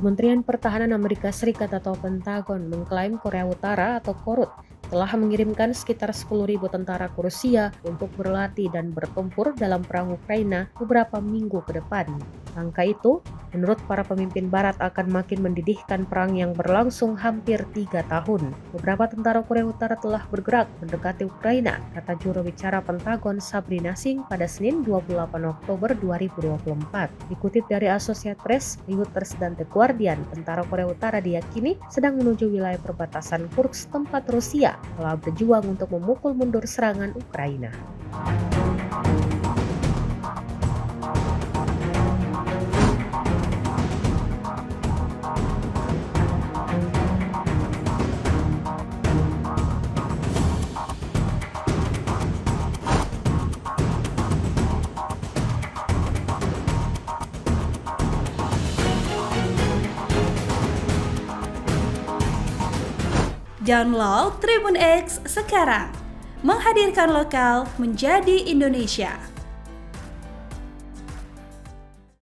Kementerian Pertahanan Amerika Serikat atau Pentagon mengklaim Korea Utara atau Korut telah mengirimkan sekitar 10.000 tentara ke Rusia untuk berlatih dan bertempur dalam perang Ukraina beberapa minggu ke depan. Angka itu, menurut para pemimpin Barat, akan makin mendidihkan perang yang berlangsung hampir 3 tahun. Beberapa tentara Korea Utara telah bergerak mendekati Ukraina, kata juru bicara Pentagon Sabrina Singh pada Senin 28 Oktober 2024. Dikutip dari Associated Press, Reuters dan The Guardian, tentara Korea Utara diyakini sedang menuju wilayah perbatasan Kursk tempat Rusia telah berjuang untuk memukul mundur serangan Ukraina. Download Tribun X sekarang, menghadirkan lokal menjadi Indonesia.